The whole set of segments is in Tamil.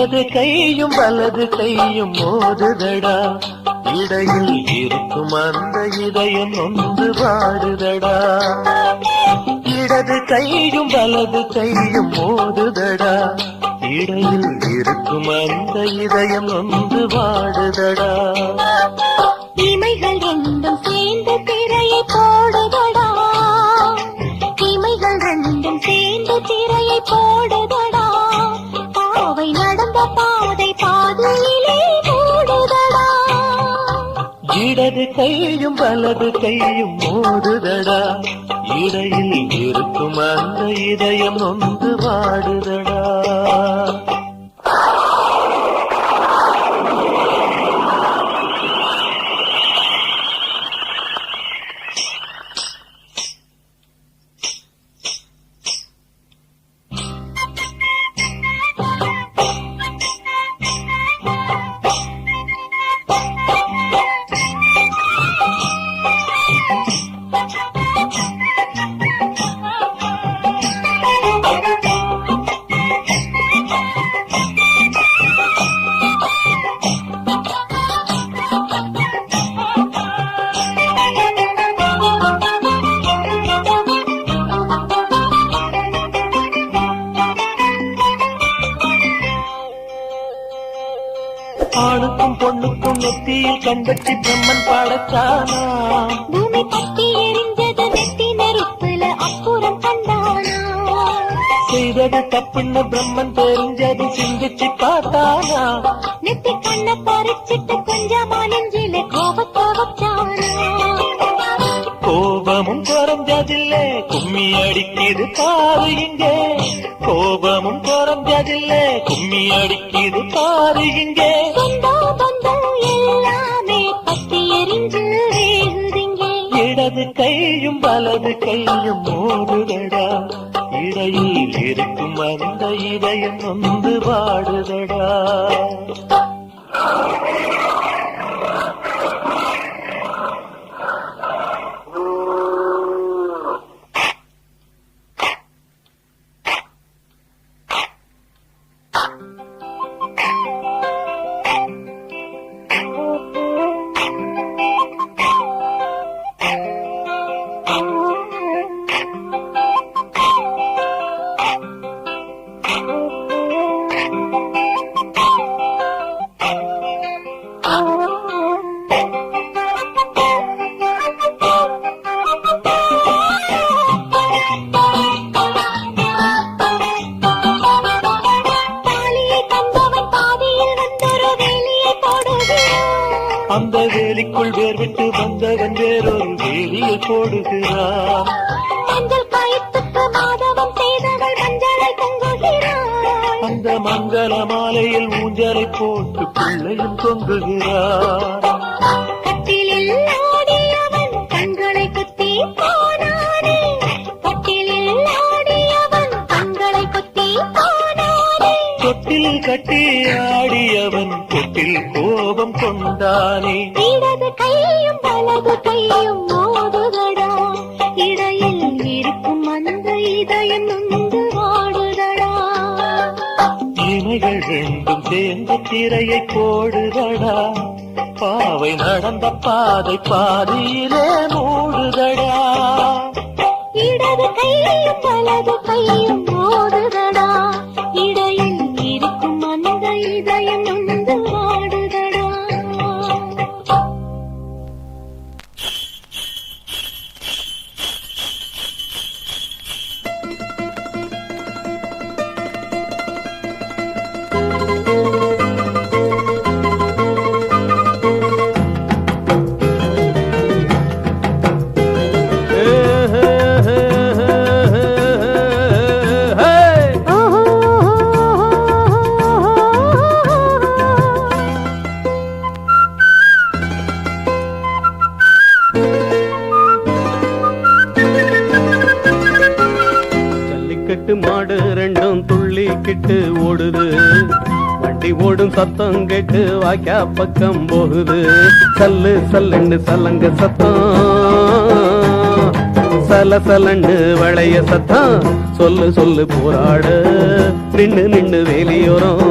இடது கையும் வலது கையும் மோதுதடா, இடையில் இருக்கும் அந்த இதயம் நொந்து வாடுதடா. இடது கையும் வலது கையும் மோதுதடா, இடையில் இருக்கும் அந்த இதயம் நொந்து வாடுதடா. இமைகள் ரெண்டும் சேர்ந்து திரையை போடுதடா, இமைகள் ரெண்டும் சேர்ந்து திரையை போடுதடா. பாவை நடந்த பாதை பாதையிலே மூடுதடா. இடது கையும் வலது கையும் மோதுதடா, இடையில் இருக்கும் அந்த இதயம் நொந்து வாடுதடா. ஆணுக்கும் பொண்ணுக்கும் நெத்தியில் கண்பற்றி பிரம்மன் பாடச்சானா, பூமி பத்தி எரிஞ்சது நெத்தி நெருப்புல அப்புறம் கண்டானா. செய்தது தப்புன்னு பிரம்மன் தெரிஞ்சது சிந்திச்சு பார்த்தானா. நெத்தி கண்ண பறிச்சிட்டு கொஞ்சமா நெஞ்சில கோபத்தை வச்சானா. கோபமும் குறைஞ்சதில்லை கும்மி அடிக்குது பாரு இங்கே, கோபமும் குறைஞ்சதில்லை கும்மி அடிக்குது பாரு இங்கே. எல்லாமே பத்தி எரிஞ்சு வேகுதிங்கே. இடது கையும் வலது கையும் மோதுதடா, இடையில் இருக்கும் அந்த இதயம் நொந்து வாடுதடா. அந்த வேலிக்குள் வேர்விட்டு வந்தவன் வேறொரு வேலியை போடுகிறான். மஞ்சள் காயத்துக்கு மாதவம் செய்தவள் மஞ்சளை தொங்குகிறாள். அந்த மங்கள மாலையில் ஊஞ்சலை போட்டு பிள்ளையும் தொங்குகிறான். கட்டிலில் ஆடியவன் கண்களை குத்தி போனானே, கட்டிலில் ஆடியவன் கண்களை குத்தி போனானே. தொட்டில் கட்டி ஆடியவன் தொட்டில் கோபம் கொண்டானே. இடது கையும் வலது கையும் மோதுதடா, இடையில் இருக்கும் அந்த இதயம் நொந்து வாடுதடா. இமைகள் ரெண்டும் சேர்ந்து திரையை போடுதடா, பாவை நடந்த பாதை பாதியிலே மூடுதடா. இடது கையும் வலது கையும் மோதுதடா, இடையில் இருக்கும் அந்த இதயம் நொந்து வாடுதடா. மாடு ரெண்டும் துள்ளிக்கிட்டு ஓடுது, வண்டி ஓடும் சத்தம் கேட்டு வாய்க்கா பக்கம் போகுது. சல்லு சல்லுன்னு சலங்க சத்தம், சல சலன்னு வளைய சத்தம், சொல்லு சொல்லு போராட நின்னு நின்னு வேலியோரம்.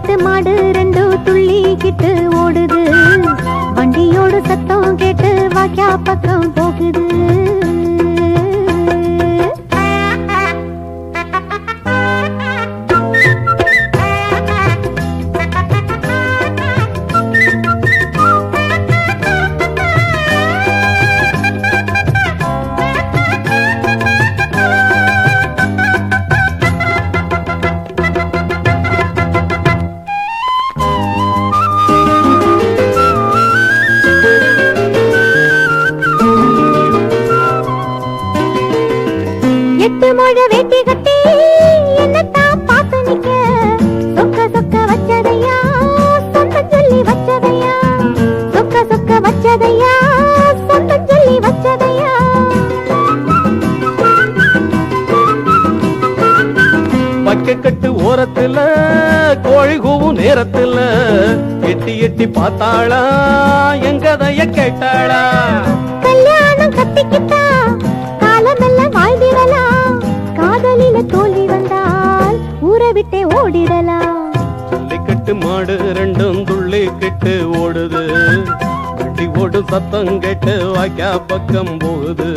ஜல்லிக்கட்டு மாடு ரெண்டும் துள்ளிக்கிட்டு ஓடுது வண்டியோடு சத்தம் கேட்டு வாக்கியா பக்கம் போகுது எட்டு முழ வேட்டி கட்டி என்னத்தான் பார்த்து நிக்க சொக்க சொக்க வச்சதையா சொந்தம் சொல்லி வச்சதையா சொக்க சொக்க வச்சதையா சொந்தம் சொல்லி வச்சதையா பக்கக்கட்டு ஓரத்துல கோழி கூவும் நேரத்துல எட்டி எட்டி பார்த்தாளா எங்கதைய கேட்டாளா கல்யாணம் கத்திக்கிட்டா காலமெல்லாம் வாழ்ந்திடலாம் காதலில தோல்வி வந்தால் ஊரை விட்டே ஓடிடலாம் ஜல்லிக்கட்டு மாடு ரெண்டும் துள்ளிக்கிட்டு ஓடுது வண்டி ஓடும் சத்தம் கேட்டு வாக்கியா பக்கம் போகுது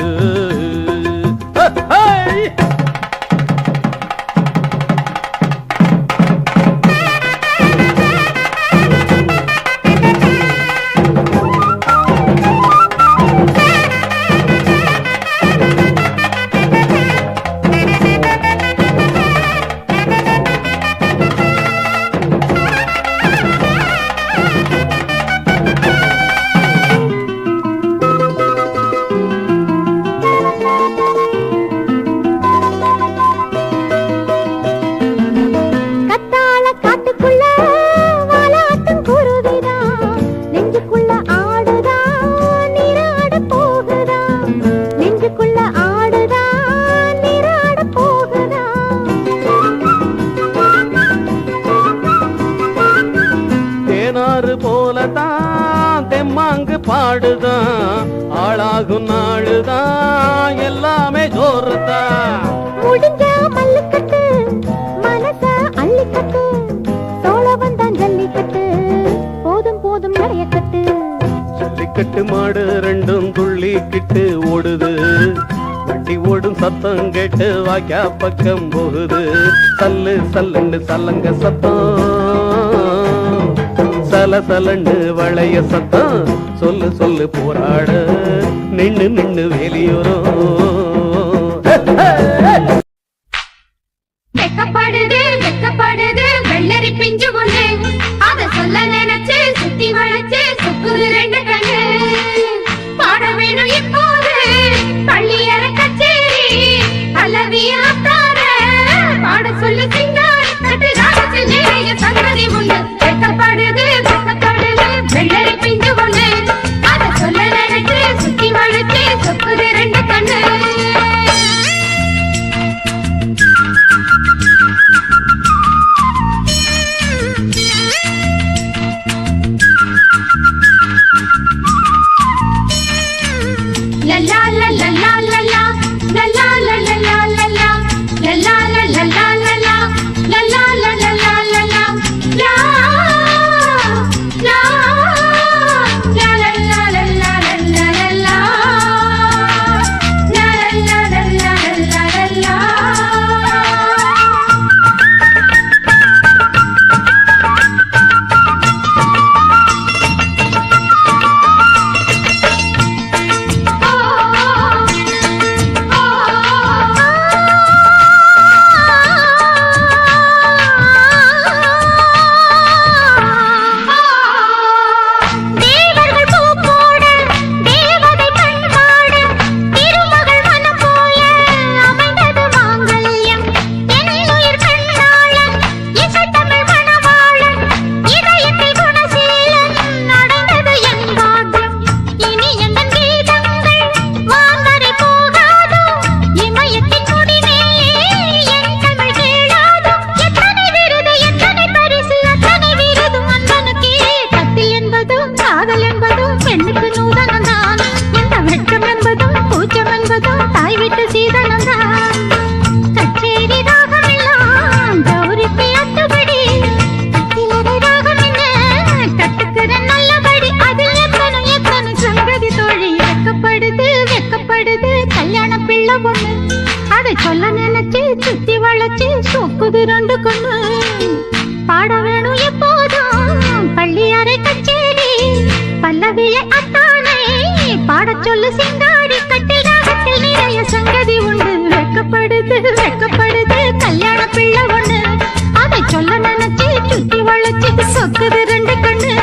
போலதான் தெம்மாங்கு பாடுதான் ஆளாகும் நாளுதான் எல்லாமே ஜோறுதான் முடிஞ்ச மல்லுக்கட்டு மனச அள்ளிக்கட்டு சோழ வந்தான் ஜல்லிக்கட்டு போதும் போதும் நிறைய கட்டு ஜல்லிக்கட்டு மாடு ரெண்டும் துள்ளிக்கிட்டு ஓடுது வண்டி ஓடும் சத்தம் கேட்டு வாக்கியா பக்கம் போகுது சல்லு சல்லுன்னு சல்லங்க சத்தம் சல சலண்டு வளைய சத்தம் சொல்லு சொல்லு போராட நின்னு நின்னு வெளியோரும் வெக்கப்படுது வெக்கப்படுது வெள்ளரி பிஞ்சு கொண்டு அத சொல்ல நினைச்சு சுத்தி வளைச்சு சுக்குது ரெண்டு கண்ணு பாட வேணும் இப்போது பள்ளியற கச்சேரி பல்லவியா தார பாட சொல்லு சிங்காரி கட்டு ராகத்தில் நிறைய சங்கதி உண்டு வெக்கப்படுது வெக்கப்படுது வெள்ளரி பிஞ்சு கொண்டு அத சொல்ல நினைச்சு சுத்தி வளைச்சு சுக்குது ரெண்டு கண்ணு ரெண்டு கண்ணு பாட வேணும் எப்போதும் பள்ளி அறை கச்சேரி பல்லவியை அத்தானை பாடச் சொல்லு சிங்காடி கட்டில் ராகத்தில் நிறைய சங்கதி உண்டு வெக்கப்படுது வெக்கப்படுது கல்யாண பிள்ளை ஒண்ணு அதை சொல்ல நினைச்சு சுத்தி வளைச்சு சொக்குது ரெண்டு கண்ணு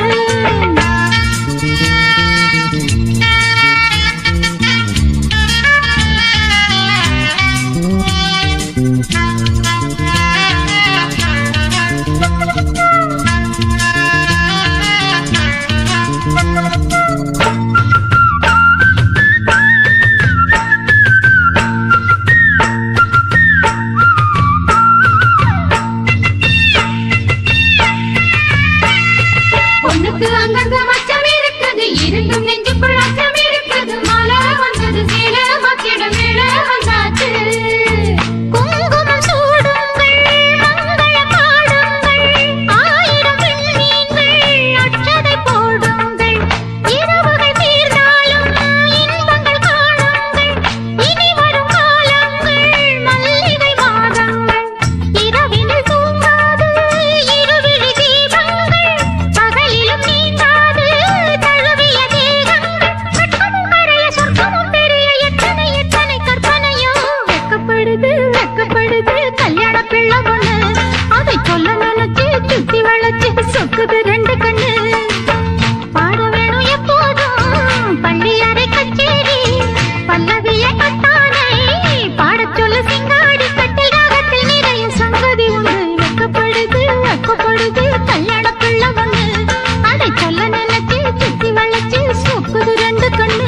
அங்கங்க மச்சம் இருக்குது இருந்தும் நெஞ்சுக்குள் அச்சம் இருக்குது மாலை வந்தது சேல மக்கிட மேல வந்தாச்சு குங்குமம் சூடுங்கள் மங்கள பாடுங்கள் ஆயிரம் பெண்மீன்கள் அற்றதை போடுங்கள் இரவுகள் தீர்ந்தாலும் இன்பங்கள் காணுங்கள் இனி வரும் காலங்கள் மல்லிகை மாதங்கள் இரவினில் தூங்காது இருவிழி தீபங்கள் பகலிலும் நீங்காது தழுவிய தேகங்கள் கட்டமும் கரைய சொர்க்கமும் பெரிய எத்தனை எத்தனை கற்பனையோ வெக்கப்படுது வெக்கப்படுது கல்யாண பிள்ளை ஒண்ணு அதை சொல்ல நினைச்சு சுத்தி வளைச்சு சொக்குது ரெண்டு கண்ணு பாட வேணும் எப்போதும் பள்ளி அறை கச்சேரி பல்லவியை அத்தானை பாடச் சொல்லு சிங்காடி கட்டில் ராகத்தில் நிறைய சங்கதி உண்டு வெக்கப்படுது வெக்கப்படுது கல்யாண பிள்ளை ஒண்ணு அதை சொல்ல நினைச்சு சுத்தி வளைச்சு சொக்குது ரெண்டு கண்ணு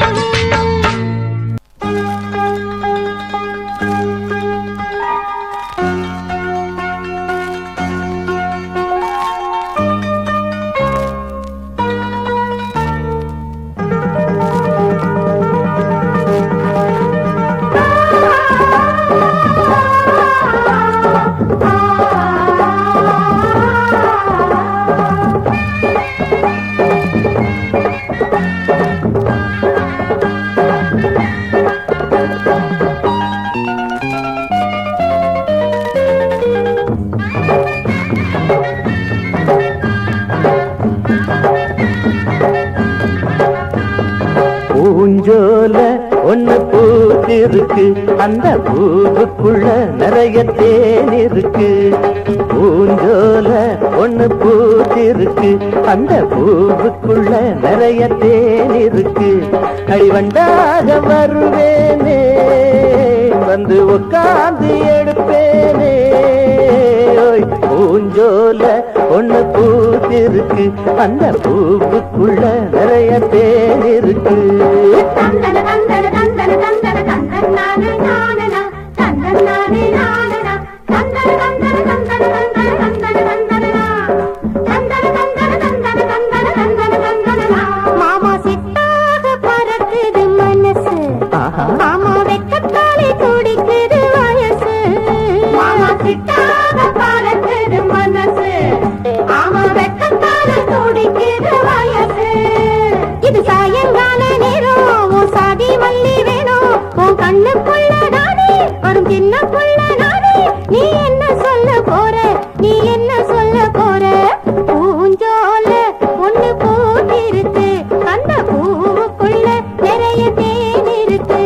பூஞ்சோல ஒண்ணு பூத்திருக்கு அந்த பூவுக்குள்ள நிறைய தேன் இருக்கு பூஞ்சோல ஒண்ணு பூத்திருக்கு அந்த பூவுக்குள்ள நிறைய தேன் இருக்கு அடிவண்டாக வருவேனே வந்து உட்கார்ந்து எடுப்பேனே ஓய் பூஞ்சோல ஒண்ணு பூத்திருக்கு அந்த பூவுக்குள்ள நிறைய தேன் இருக்கு தந்தன தந்தன தந்தன தந்தன தந்தன நானே நானனா தந்தன நானே நானனா தந்தன தந்தன தந்தன தந்தன தந்தன தந்தனா தந்தன தந்தன தந்தன தந்தன தந்தன தந்தனா மாமா சித்தாக பறக்குது மனசு மாமா வெக்கத்தாலே துடிக்குது வயசு மாமா சித்தாக பறக்குது மனசு மாமா வெக்கத்தாலே துடிக்குது வயசு இது சாயங்கால நேரம் உன் சாதி மல்லி வேணும் உன் கண்ணுக்குள்ள நானே வரும் சின்ன புள்ள நானே நீ என்ன சொல்ல போற நீ என்ன சொல்ல போற பூஞ்சோல ஒண்ணு பூத்திருக்கு அந்த பூவுக்குள்ள நிறைய தேன் இருக்கு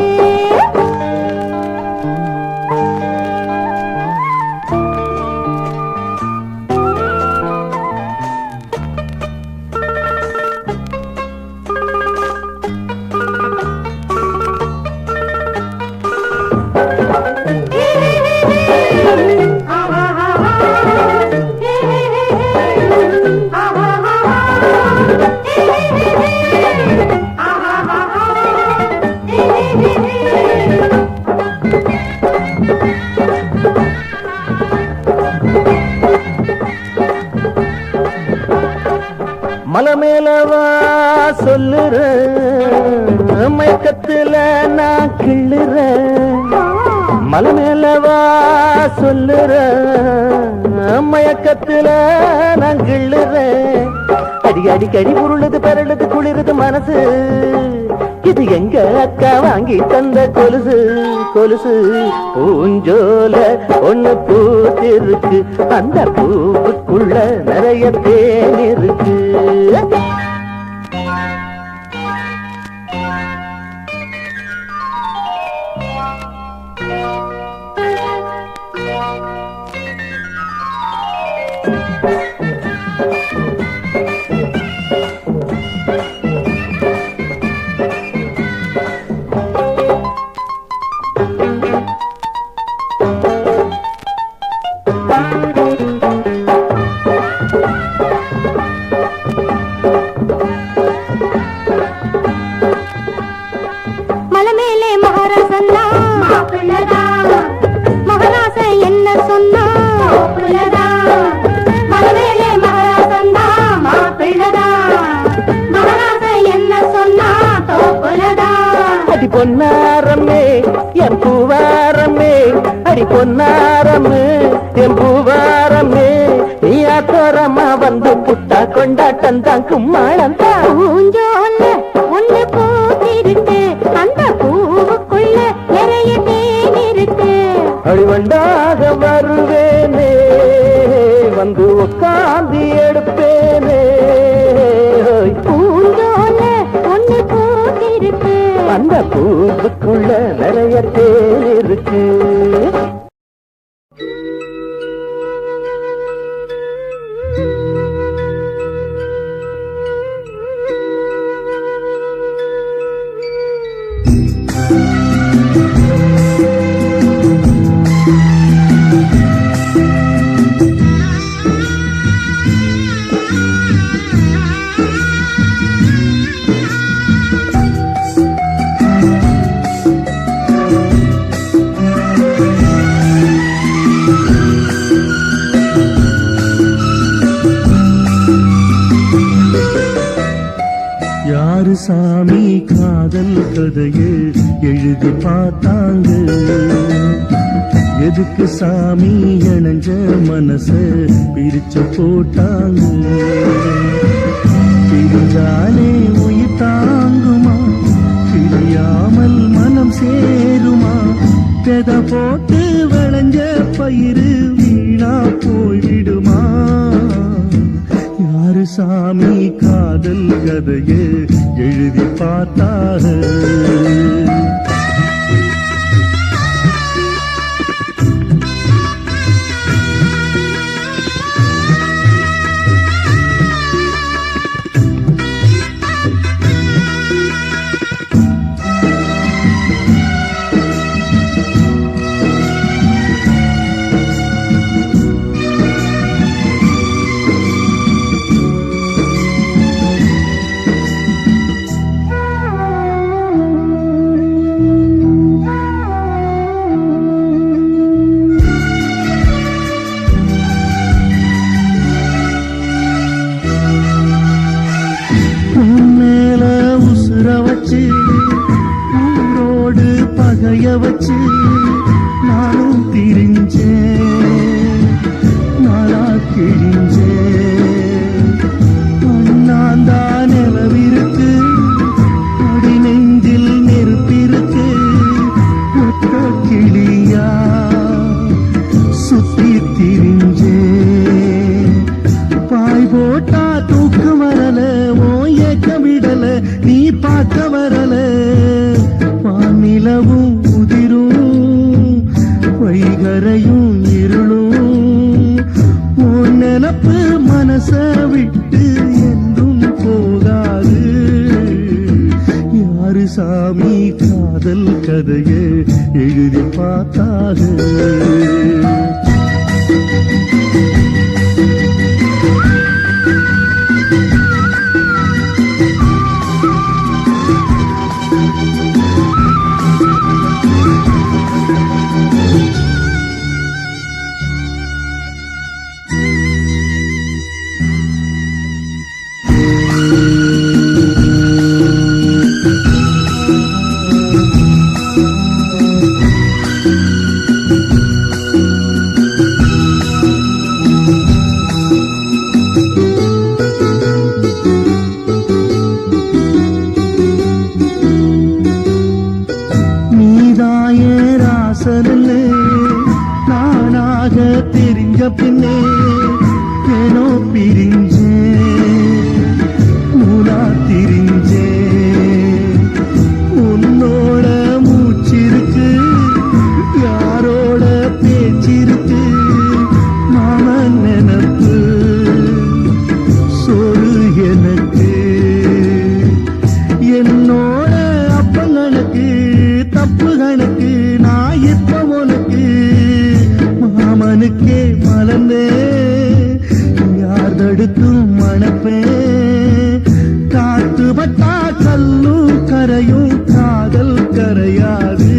மலை மேலவா சொல்லுற மயக்கத்துல நான் கிள்ளுற மலை மேலவா சொல்லுற மயக்கத்துல நான் கிள்ளுற அடி அடிக்கடி உருளுது பரளுது குளிருது மனசு இது எங்க அக்கா வாங்கி தந்த கொலுசு கொலுசு பூஞ்சோல ஒண்ணு பூத்திருக்கு அந்த பூவுக்குள்ள நிறைய தேன் இருக்கு மலை மேலே மகாராசன்னா மகாராச என்ன சொன்னா மலை மேலே மகாராசன்னா மாப்பிள்ளதா மகாராச என்ன சொன்னா தோப்புலதா அடி பொன்னாரம்மே என் பூவாரம்மே அடி பொன்னாரம்மே என் பூவாரம்மே நீ ஆத்தோரமா வந்து புட்டா கொண்டாட்டம் தான் கும்மாளம் தான் பூஞ்சோல்ல ஒண்ணு பூத்திருக்கு அந்த பூவுக்குள்ள நிறைய தேன் இருக்கு அடிவண்டாக வருவேனே வந்து உட்கார்ந்து எடுப்பேனே பூஞ்சோல்ல ஒண்ணு பூத்திருக்கு அந்த பூவுக்குள்ள நிறைய தேன் இருக்கு யாரு சாமி காதல் கதையை எழுதி பார்த்தாங்க எதுக்கு சாமி இணைஞ்ச மனச பிரிச்சு போட்டாங்க பிரிஞ்சாலே உயிர் தாங்குமா பிரியாமல் மனம் சேருமா பெத போட்டு விளைஞ்ச பயிறு வீணா போய்விடுமா யாரு சாமி காதல் கதையை எழுதி பார்த்தார வச்சு ஊரோடு பகைய வச்சு நானும் திரிஞ்சேன் நாளா கிழிஞ்சேன் அண்ணாந்தா நிலவிருக்கு அடி நெஞ்சில் நெருப்பிருக்கு ஒத்த கிளியா சுத்தி திரிஞ்சேன் பாய் போட்டா தூக்கு வரல ஓ ஏக்க விடல நீ பார்க்க வரல வானிலவும் உதிரும் வைகரையும் இருளும் உன் நினப்பு மனச விட்டு என்றும் போகாது யாரு சாமி காதல் கதையை எழுதி பார்த்தாது ஏனோ பிரிஞ்சேன் மூலா திரிஞ்சேன் உன்னோட மூச்சிருக்கு யாரோட பேச்சிருக்கு மாமன் நினப்பு சோறு எனக்கு என்னோட அப்பங்களுக்கு தப்பு கணக்கு நான் இப்ப உனக்கு மாமனுக்கே மலர்ந்தே யார் தடுத்தும் மணப்பேன் காத்து பட்டா கல்லும் கரையும் காதல் கரையாது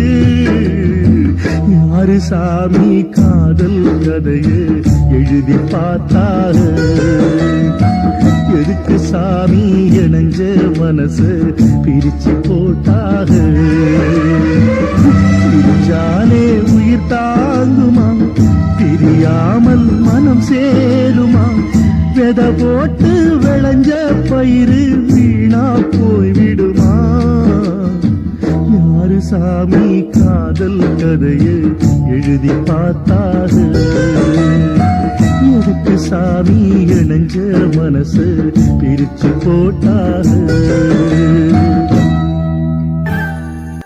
யாரு சாமி காதல் கதையை எழுதி பார்த்தாரு எதுக்கு சாமி இணைஞ்ச மனசு பிரிச்சு போட்டாக பிரிஞ்சாலே உயிர் தாங்குமா பிரியாமல் மனம் சேருமா விதை போட்டு விளைஞ்ச பயிறு வீணா போய்விடுமா யாரு சாமி காதல் கதையை எழுதி பார்த்தாரு எதுக்கு சாமி இணைஞ்ச மனசு பிரிச்சு போட்டாரு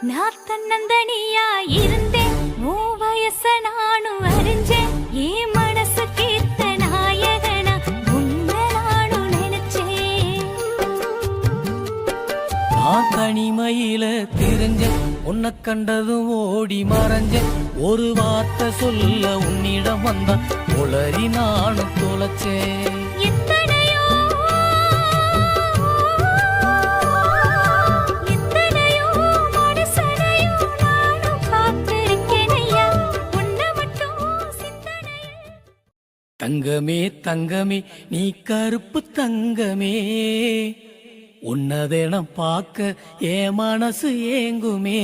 நான் தன்னந்தனியா இருந்தேன் ஓ வயச நானும் அறிஞ்சேன் ஏன் மனசு கேத்த நாயகனா உன்னை நானும் நினைச்சேன் நான் தனிமையில தெரிஞ்சேன் உன்னை கண்டதும் ஓடி மறைஞ்சேன் ஒரு வார்த்தை சொல்ல உன்னிடம் வந்த உளறி நானும் தொலைச்சேன் எத்தனையோ மனுஷனையும் நானும் பார்த்திருக்கேன் ஐயா உன்னை மட்டும் சிந்தனையில் தங்கமே தங்கமே நீ கருப்பு தங்கமே உன்னதெனம் பார்க்க என் மனசு ஏங்குமே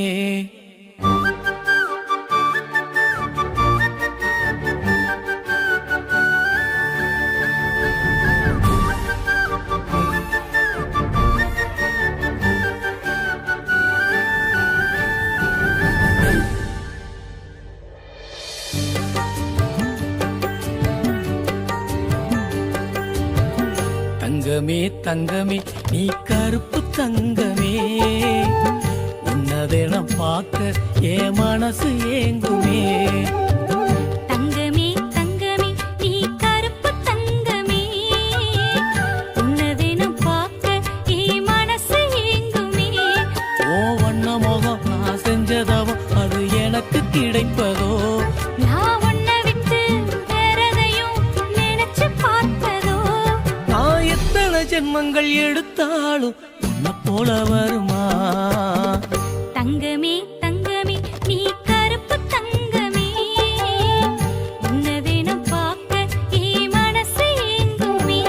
தங்கமே தங்கமே நீ கருப்பு தங்கமே உன்னதெனம் பார்க்க என் மனசு ஏங்குமே தங்கமே தங்கமே நீ கருப்பு தங்கமே உன்னதெனம் பார்க்க என் மனசு ஏங்குமே ஓ வண்ண முகம் நான் செஞ்சதவம் அது எனக்கு கிடைப்பதோ நான் உன்னை விட்டு வேறதையும் நினைச்சு பார்ப்பதோ நான் எத்தனை ஜென்மங்கள் எடுத்தாலும் உன்னை போல வருமா தங்கமே தங்கமே நீ கருப்பு தங்கமே உன்னதெனம் பார்க்க என் மனசு ஏங்குமே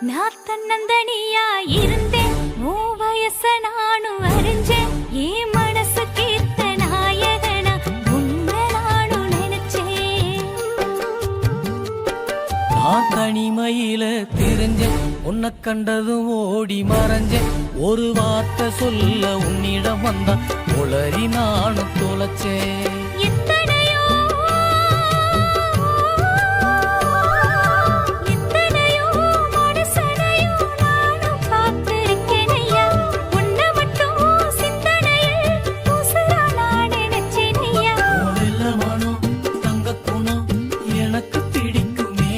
நான் தன்னந்தனியா இருந்தேன் ஓ வயச நானும் அறிஞ்சேன் ஏன் மனசு கேத்த நாயகனா உன்னை நானும் நினைச்சேன் நான் தனிமையில தெரிஞ்சேன் உன்னை கண்டதும் ஓடி மறைஞ்சேன் ஒரு வார்த்தை சொல்ல உன்னிடம் வந்த உளறி நானும் தொலைச்சேன் எத்தனையோ மனுஷனையும் நானும் பார்த்திருக்கேன் ஐயா உன்னை மட்டும் சிந்தனையில் உசுரா நான் நினைச்சேன் ஐயா வெள்ள மனம் தங்க குணம் எனக்கு பிடிக்குமே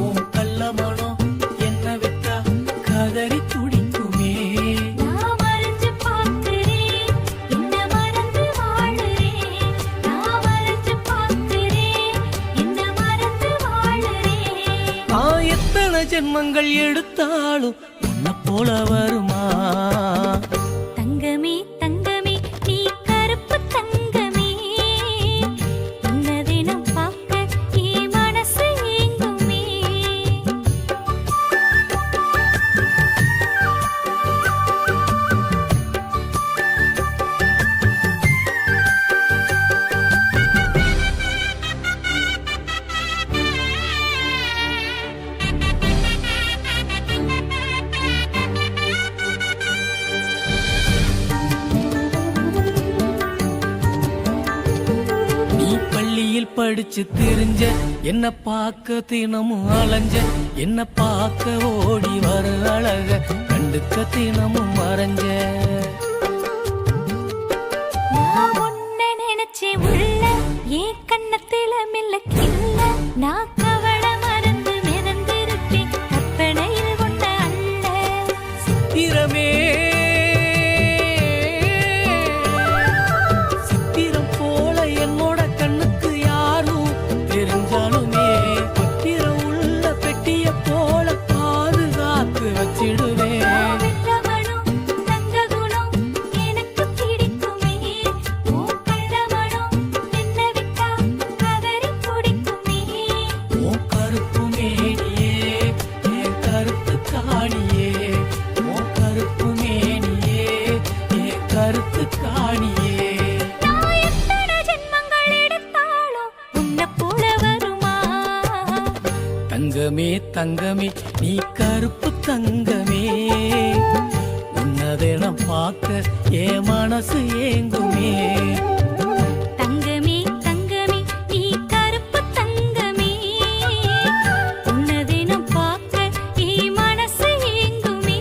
உன் கள்ள மனம் என்ன விட்டா கதறி துடிக்குமே நான் மறைஞ்சு பார்க்கிறேன் என்ன மறந்து வாழுறேன் நான் மறைஞ்சு பார்க்கிறேன் என்ன மறந்து வாழுறேன் நான் எத்தனை ஜென்மங்கள் எடுத்தாலும் உன்னை போல வருமா தங்கமே தங்கமே நீ கருப்பு தங்கமே பள்ளியில் படிச்சு திரிஞ்ச என்ன பார்க்க தினமும் அலைஞ்ச என்ன பார்க்க ஓடி வர அழக கண்டுக்க தினமும் மறைஞ்ச நான் உன்னை நினைச்சே உள்ள ஏன் கண்ணத்தில மில்லக்கில்ல நான் கவலை மறந்து மிதந்திருப்பேன் கற்பனையில் கொண்ட அல்ல சித்திரமே சித்திரம் போல என்னோட கண்ணுக்கு யாரும் தெரிஞ்சாலுமே பத்திரம் உள்ள பெட்டிய போல பாதுகாத்து வச்சிடுவேன் வெள்ளமனம் தங்க குணம் எனக்கு பிடிக்குமே உன் கள்ளமனம் என்ன விட்டா கதறி பிடிக்குமே உன் கருப்பு மேனியே என் கருப்பு காணியே உன் கருப்பு மேனியே என் கருப்பு காணியே நான் எத்தனை ஜென்மங்கள் எடுத்தாலும் உன்னை போல வருமா தங்கமே தங்கமே நீ கருப்பு தங்கமே உன்னதெனம் பார்க்க என் மனசு ஏங்குமே தங்கமே தங்கமே நீ கருப்பு தங்கமே உன்னதினம் பார்க்க என் மனசு ஏங்குமே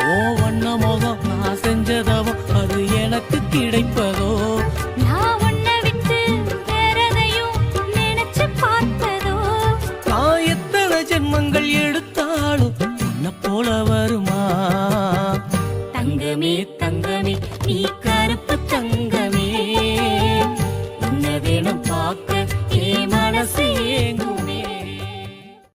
ஓ வண்ண முகம் நான் செஞ்சதவோ அது எனக்கு கிடைப்பதோ நான் உன்னை விட்டு வேறதையும் நினைச்சு பார்த்ததோ நான் எத்தனை ஜென்மங்கள் எடுத்தாலும் உன்னை போல வருமா தங்கமே தங்கமே நீ கருப்பு தங்கமே உன்னதெனம் பார்க்க என் மனசு ஏங்கும்